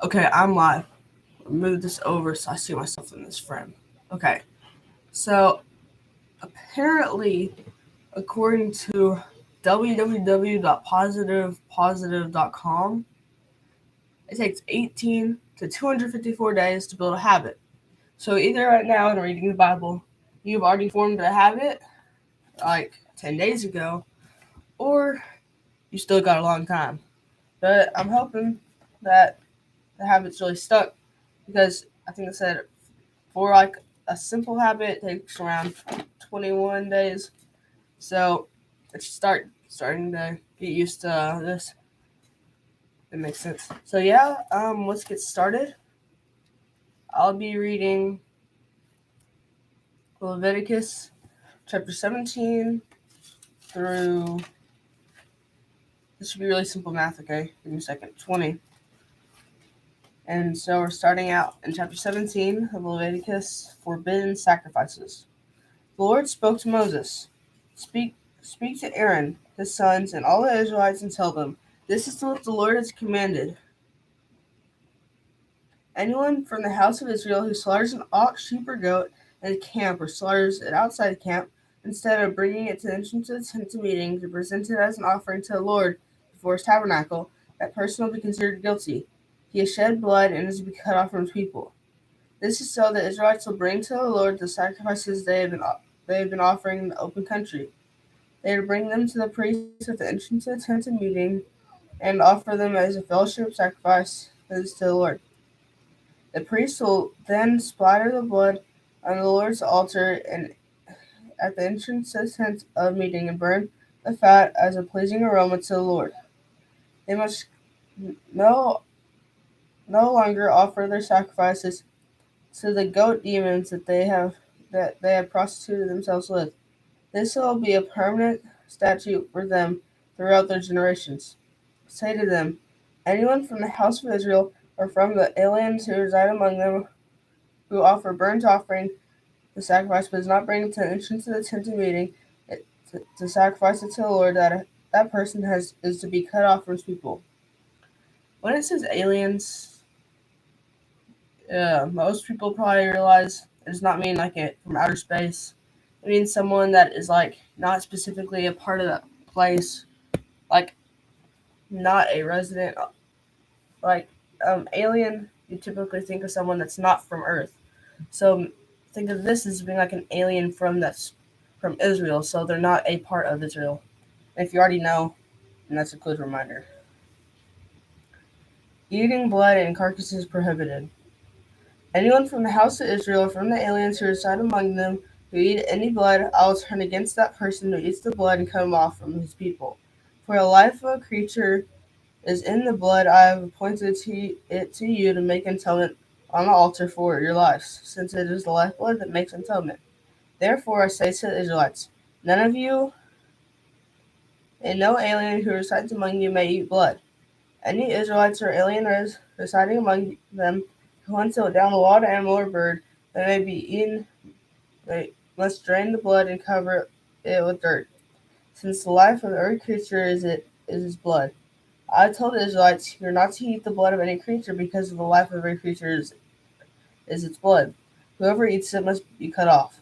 Okay, I'm live. Move this over so I see myself in this frame. Okay, so apparently, according to www.positivepositive.com, it takes 18 to 254 days to build a habit. So either right now in reading the Bible, you've already formed a habit like 10 days ago, or you still got a long time. But I'm hoping that the habit's really stuck because I think I said for like a simple habit it takes around 21 days. So it's starting to get used to this. It makes sense. So yeah, let's get started. I'll be reading Leviticus chapter 17 through. This should be really simple math. Okay, give me a second. 20. And so we're starting out in chapter 17 of Leviticus, forbidden sacrifices. The Lord spoke to Moses, Speak to Aaron, his sons, and all the Israelites, and tell them, This is what the Lord has commanded. Anyone from the house of Israel who slaughters an ox, sheep, or goat in the camp, or slaughters it outside the camp, instead of bringing it to the entrance of the tent of meeting to present it as an offering to the Lord before his tabernacle, that person will be considered guilty. He has shed blood and is to be cut off from his people. This is so the Israelites will bring to the Lord the sacrifices they have been offering in the open country. They are to bring them to the priest at the entrance of the tent of meeting and offer them as a fellowship sacrifice that is to the Lord. The priest will then splatter the blood on the Lord's altar and at the entrance to the tent of meeting and burn the fat as a pleasing aroma to the Lord. They must no no longer offer their sacrifices to the goat demons that they have prostituted themselves with. This will be a permanent statute for them throughout their generations. Say to them, Anyone from the house of Israel or from the aliens who reside among them who offer burnt offering the sacrifice but does not bring it to the entrance of the tent of meeting to sacrifice it to the Lord, that person is to be cut off from his people. When it says aliens, most people probably realize it does not mean like it from outer space. It means someone that is like not specifically a part of that place, like not a resident. Like alien, you typically think of someone that's not from Earth. So think of this as being like an alien that's from Israel, so they're not a part of Israel. And if you already know, then that's a good reminder. Eating blood and carcasses prohibited. Anyone from the house of Israel or from the aliens who reside among them who eat any blood, I will turn against that person who eats the blood and cut him off from his people. For the life of a creature is in the blood. I have appointed it to you to make atonement on the altar for your lives, since it is the lifeblood that makes atonement. Therefore I say to the Israelites, none of you and no alien who resides among you may eat blood. Any Israelites or alien residing among them who hunts down a wild animal or bird that may be eaten, they must drain the blood and cover it with dirt, since the life of every creature is his blood. I told the Israelites, You are not to eat the blood of any creature, because of the life of every creature is its blood. Whoever eats it must be cut off.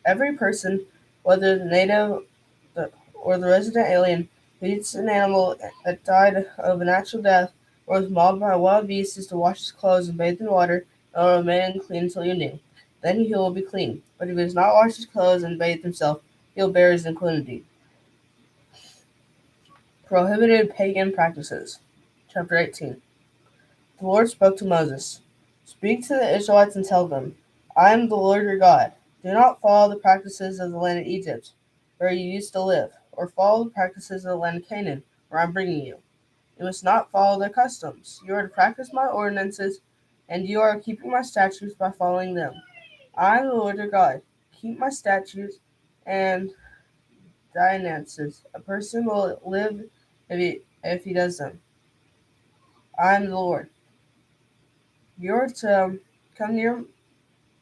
Every person, whether the native or the resident alien, who eats an animal that died of a natural death or was mauled by a wild beast is to wash his clothes and bathe in water and will remain clean until evening. Then he will be clean. But if he does not wash his clothes and bathe himself, he will bear his iniquity. Prohibited pagan practices. Chapter 18. The Lord spoke to Moses. Speak to the Israelites and tell them, I am the Lord your God. Do not follow the practices of the land of Egypt, where you used to live, or follow the practices of the land of Canaan, where I am bringing you. You must not follow their customs. You are to practice my ordinances, and you are keeping my statutes by following them. I am the Lord your God. Keep my statutes and ordinances. A person will live if he does them. I am the Lord. You're to come near.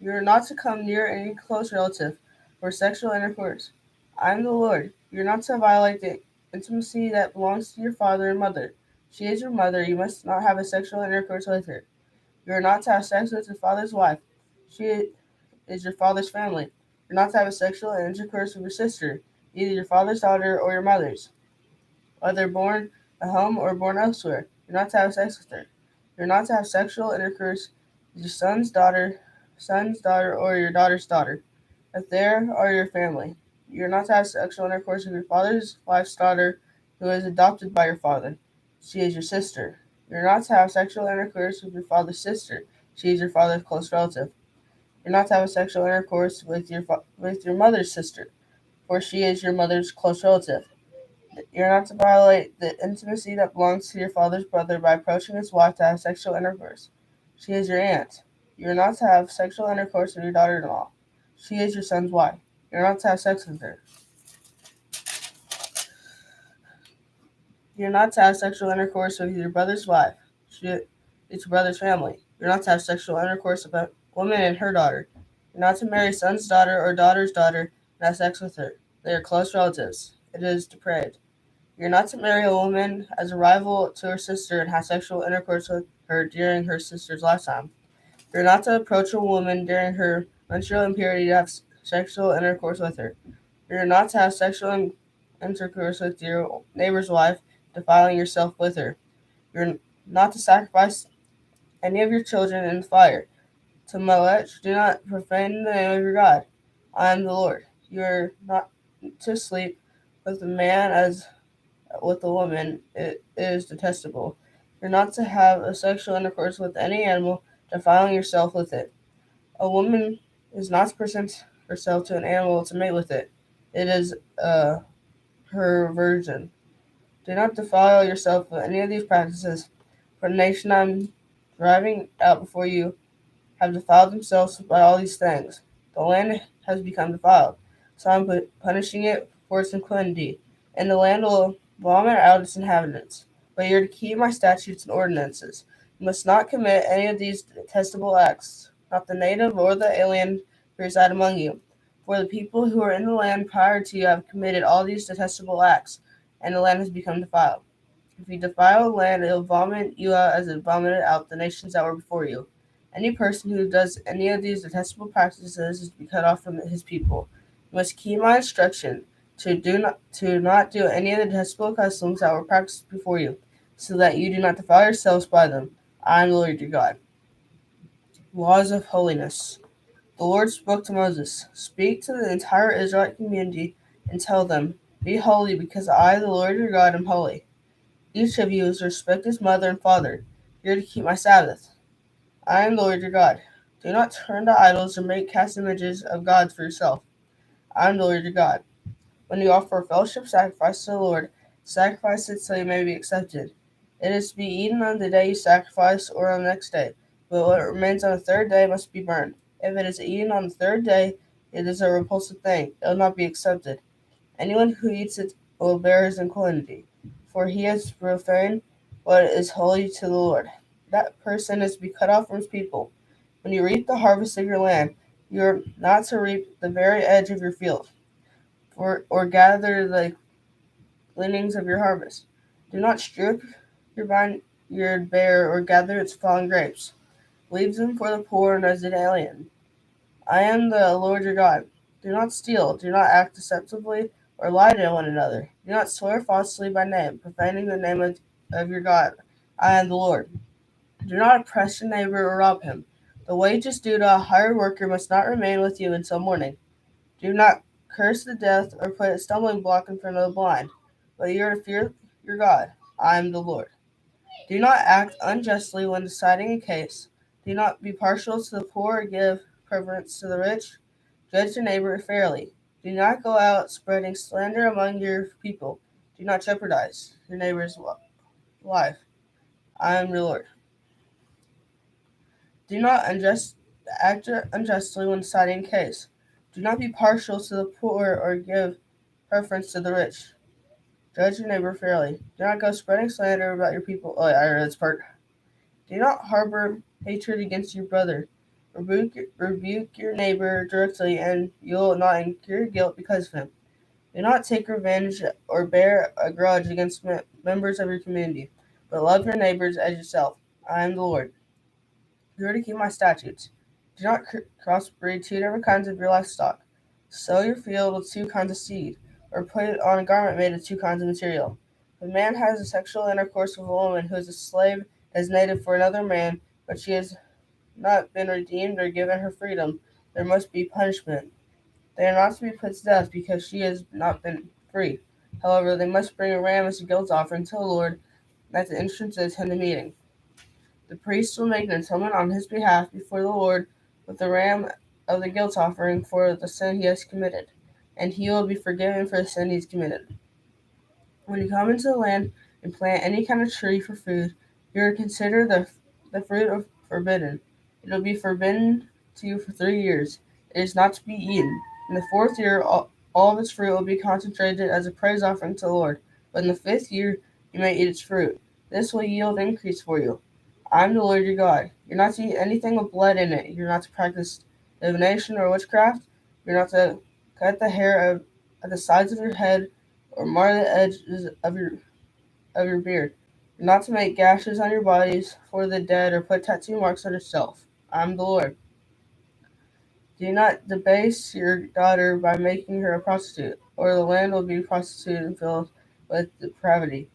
You're not to come near any close relative for sexual intercourse. I am the Lord. You're not to violate the intimacy that belongs to your father and mother. She is your mother. You must not have a sexual intercourse with her. You are not to have sex with your father's wife. She is your father's family. You're not to have a sexual intercourse with your sister, either your father's daughter or your mother's, whether born at home or born elsewhere. You're not to have sex with her. You're not to have sexual intercourse with your son's daughter, or your daughter's daughter, if they are your family. You're not to have sexual intercourse with your father's wife's daughter, who is adopted by your father. She is your sister. You're not to have sexual intercourse with your father's sister. She is your father's close relative. You're not to have sexual intercourse with your mother's sister, for she is your mother's close relative. You're not to violate the intimacy that belongs to your father's brother by approaching his wife to have sexual intercourse. She is your aunt. You're not to have sexual intercourse with your daughter-in-law. She is your son's wife. You're not to have sex with her. You're not to have sexual intercourse with your brother's wife. She is your brother's family. You're not to have sexual intercourse with a woman and her daughter. You're not to marry son's daughter or daughter's daughter and have sex with her. They are close relatives. It is depraved. You're not to marry a woman as a rival to her sister and have sexual intercourse with her during her sister's lifetime. You're not to approach a woman during her menstrual impurity to have sexual intercourse with her. You're not to have sexual intercourse with your neighbor's wife, defiling yourself with her. You're not to sacrifice any of your children in the fire. To Molech, do not profane the name of your God. I am the Lord. You are not to sleep with a man as with a woman. It is detestable. You're not to have a sexual intercourse with any animal, defiling yourself with it. A woman is not to present herself to an animal to mate with it. It is her virgin. Do not defile yourself with any of these practices, for the nation I'm driving out before you have defiled themselves by all these things. The land has become defiled, so I'm punishing it for its iniquity, and the land will vomit out its inhabitants. But you are to keep my statutes and ordinances. You must not commit any of these detestable acts, not the native or the alien who reside among you. For the people who are in the land prior to you have committed all these detestable acts, and the land has become defiled. If you defile the land, it will vomit you out as it vomited out the nations that were before you. Any person who does any of these detestable practices is to be cut off from his people. You must keep my instruction to not do any of the detestable customs that were practiced before you, so that you do not defile yourselves by them. I am the Lord your God. Laws of holiness. The Lord spoke to Moses, "Speak to the entire Israelite community and tell them, 'Be holy, because I, the Lord your God, am holy. Each of you is to respect his mother and father. You are to keep my Sabbath. I am the Lord your God. Do not turn to idols or make cast images of gods for yourself. I am the Lord your God. When you offer a fellowship sacrifice to the Lord, sacrifice it so you may be accepted. It is to be eaten on the day you sacrifice or on the next day, but what remains on the third day must be burned. If it is eaten on the third day, it is a repulsive thing. It will not be accepted. Anyone who eats it will bear his iniquity, for he has profaned what is holy to the Lord. That person is to be cut off from his people. When you reap the harvest of your land, you are not to reap the very edge of your field, or gather the gleanings of your harvest. Do not strip your vineyard bare or gather its fallen grapes. Leave them for the poor and resident alien. I am the Lord your God. Do not steal. Do not act deceptively or lie to one another. Do not swear falsely by name, profaning the name of your God. I am the Lord. Do not oppress your neighbor or rob him. The wages due to a hired worker must not remain with you until morning. Do not curse the deaf or put a stumbling block in front of the blind, but you are to fear your God. I am the Lord. Do not act unjustly when deciding a case. Do not be partial to the poor or give preference to the rich. Judge your neighbor fairly. Do not go out spreading slander among your people. Do not jeopardize your neighbor's life. I am your Lord. Do not act unjustly when deciding a case. Do not be partial to the poor or give preference to the rich. Judge your neighbor fairly. Do not go spreading slander about your people. Oh, yeah, I read this part. Do not harbor hatred against your brother. Rebuke your neighbor directly, and you'll not incur guilt because of him. Do not take revenge or bear a grudge against members of your community. but love your neighbors as yourself. I am the Lord. You are to keep my statutes. Do not crossbreed two different kinds of your livestock. Sow your field with two kinds of seed, or put it on a garment made of two kinds of material. If a man has a sexual intercourse with a woman who is a slave as native for another man, but she has not been redeemed or given her freedom, there must be punishment. They are not to be put to death because she has not been free. However, they must bring a ram as a guilt offering to the Lord at the entrances to the meeting. The priest will make an atonement on his behalf before the Lord with the ram of the guilt offering for the sin he has committed, and he will be forgiven for the sin he has committed. When you come into the land and plant any kind of tree for food, you are to consider the fruit of forbidden. It will be forbidden to you for 3 years. It is not to be eaten. In the fourth year, all of its fruit will be consecrated as a praise offering to the Lord. But in the fifth year, you may eat its fruit. This will yield increase for you. I am the Lord your God. You're not to eat anything with blood in it. You're not to practice divination or witchcraft. You're not to cut the hair at the sides of your head or mar the edges of your beard. You're not to make gashes on your bodies for the dead or put tattoo marks on yourself. I am the Lord. Do not debase your daughter by making her a prostitute, or the land will be prostituted and filled with depravity.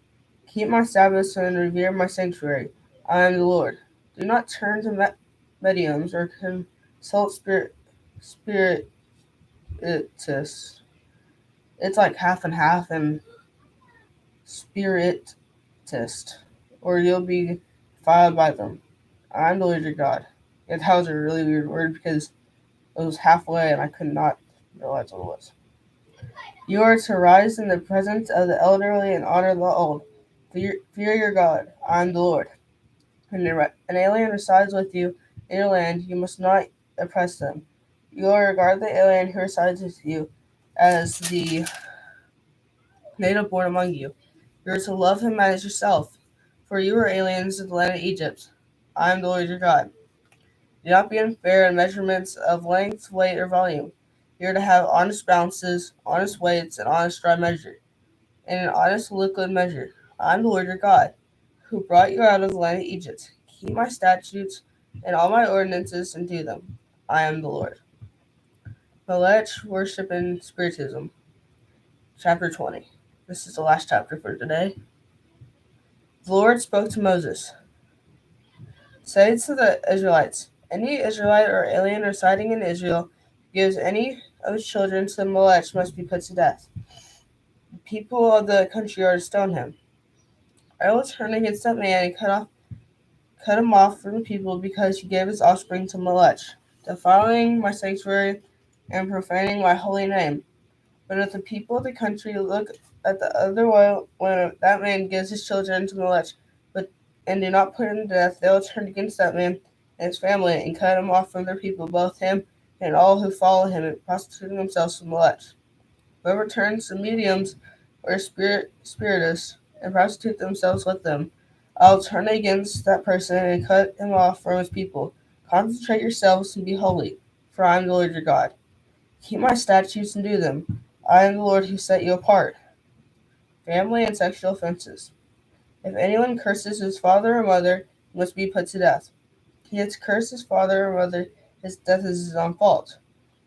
Keep my Sabbaths and revere my sanctuary. I am the Lord. Do not turn to mediums or consult spiritists. It's like half and half and spiritist, or you'll be defiled by them. I am the Lord your God. Yeah, that was a really weird word because it was halfway and I could not realize what it was. You are to rise in the presence of the elderly and honor the old. Fear your God. I am the Lord. When an alien resides with you in your land, you must not oppress them. You will regard the alien who resides with you as the native born among you. You are to love him as yourself, for you are aliens in the land of Egypt. I am the Lord your God. Do not be unfair in measurements of length, weight, or volume. You are to have honest balances, honest weights, and honest dry measure, and an honest liquid measure. I am the Lord your God, who brought you out of the land of Egypt. Keep my statutes and all my ordinances and do them. I am the Lord. Melech, Worship, and Spiritism. Chapter 20. This is the last chapter for today. The Lord spoke to Moses. Say to the Israelites, any Israelite or alien residing in Israel who gives any of his children to the Melech must be put to death. The people of the country are to stone him. I will turn against that man and cut him off from the people because he gave his offspring to Melech, defiling my sanctuary and profaning my holy name. But if the people of the country look at the other way when that man gives his children to Melech, and do not put him to death, they will turn against that man and his family and cut him off from their people, both him and all who follow him, and prostituting themselves to Melech. Whoever turns to mediums or spiritists and prostitute themselves with them, I'll turn against that person and cut him off from his people. Concentrate yourselves and be holy, for I am the Lord your God. Keep my statutes and do them. I am the Lord who set you apart. Family and sexual offenses. If anyone curses his father or mother, he must be put to death. He has cursed his father or mother, his death is his own fault.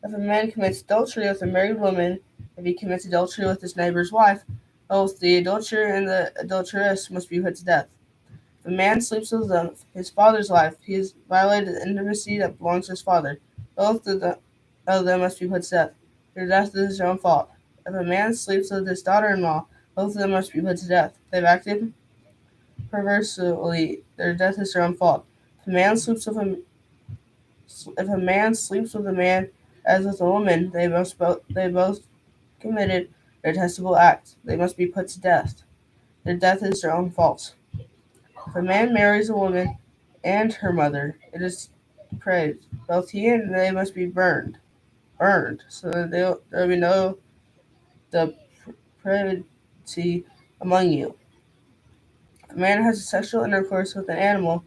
If a man commits adultery with a married woman, if he commits adultery with his neighbor's wife, both the adulterer and the adulteress must be put to death. If a man sleeps with his father's wife, he has violated the intimacy that belongs to his father. Both of them must be put to death. Their death is their own fault. If a man sleeps with his daughter-in-law, both of them must be put to death. They've acted perversely, their death is their own fault. If a man sleeps with a man as with a woman, they both committed a detestable act. They must be put to death. Their death is their own fault. If a man marries a woman and her mother, it is depraved. Both he and they must be burned, so that there will be no depravity among you. If a man has sexual intercourse with an animal,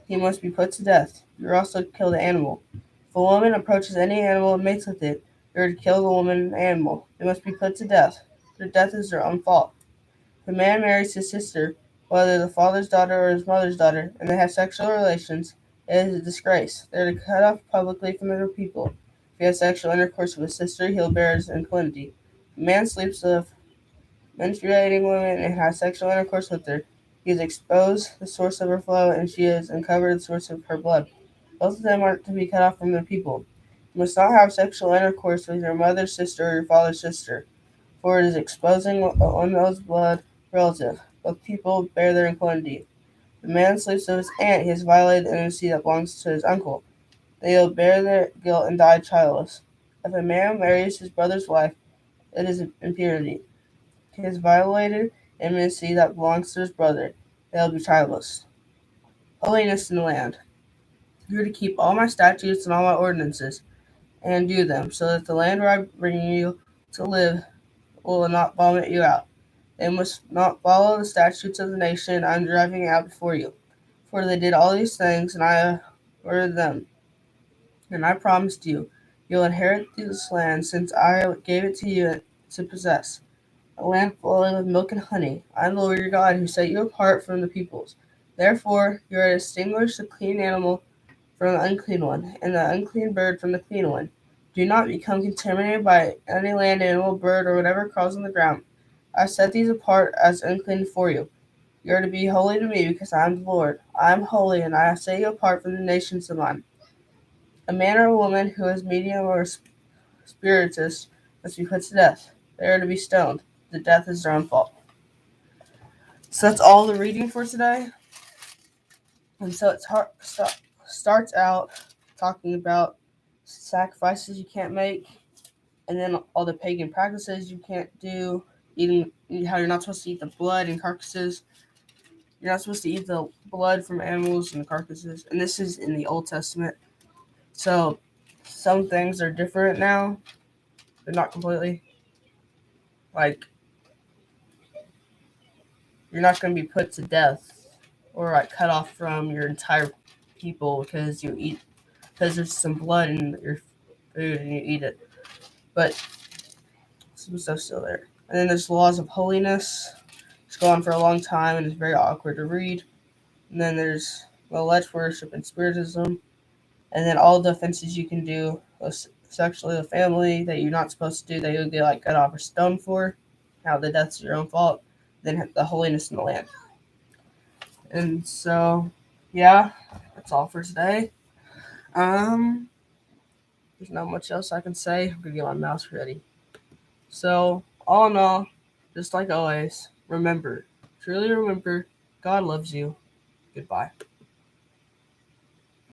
he must be put to death. You are also to kill the animal. If a woman approaches any animal and mates with it, you are to kill the woman and animal. They must be put to death. Their death is their own fault. If a man marries his sister, whether the father's daughter or his mother's daughter, and they have sexual relations, it is a disgrace. They are to cut off publicly from their people. If he has sexual intercourse with his sister, he'll bear his iniquity. If a man sleeps with menstruating woman and has sexual intercourse with her, he has exposed the source of her flow, and she has uncovered the source of her blood. Both of them are to be cut off from their people. You must not have sexual intercourse with your mother's sister or your father's sister, for it is exposing one's blood relative. Both people bear their iniquity. If a man sleeps with his aunt, he has violated the intimacy that belongs to his uncle. They will bear their guilt and die childless. If a man marries his brother's wife, it is impurity. He has violated intimacy that belongs to his brother. They will be childless. Holiness in the land. You are to keep all my statutes and all my ordinances, and do them, so that the land where I bring you to live will not vomit you out. They must not follow the statutes of the nation I am driving out before you. For they did all these things, and I ordered them. And I promised you, you'll inherit this land, since I gave it to you to possess, a land flowing with milk and honey. I am the Lord your God, who set you apart from the peoples. Therefore, you are to distinguish the clean animal from the unclean one, and the unclean bird from the clean one. Do not become contaminated by any land animal, bird, or whatever crawls on the ground. I set these apart as unclean for you. You are to be holy to me, because I am the Lord. I am holy, and I set you apart from the nations of mine. A man or a woman who is medium or spiritist must be put to death. They are to be stoned. The death is their own fault. So that's all the reading for today. And so it starts out talking about sacrifices you can't make, and then all the pagan practices you can't do, eating how you're not supposed to eat the blood and carcasses. You're not supposed to eat the blood from animals and the carcasses. And this is in the Old Testament. So some things are different now. They're not completely. Like, you're not going to be put to death or like cut off from your entire people because there's some blood in your food and you eat it. But some stuff's still there. And then there's laws of holiness. It's gone for a long time and it's very awkward to read. And then there's alleged worship and spiritism. And then all the offenses you can do sexually with family that you're not supposed to do, that you'll get like cut off or stoned for. How the death's your own fault. Then the holiness in the land. And so, yeah, that's all for today. There's not much else I can say. I'm gonna get my mouse ready. So, all in all, just like always, truly remember, God loves you. Goodbye.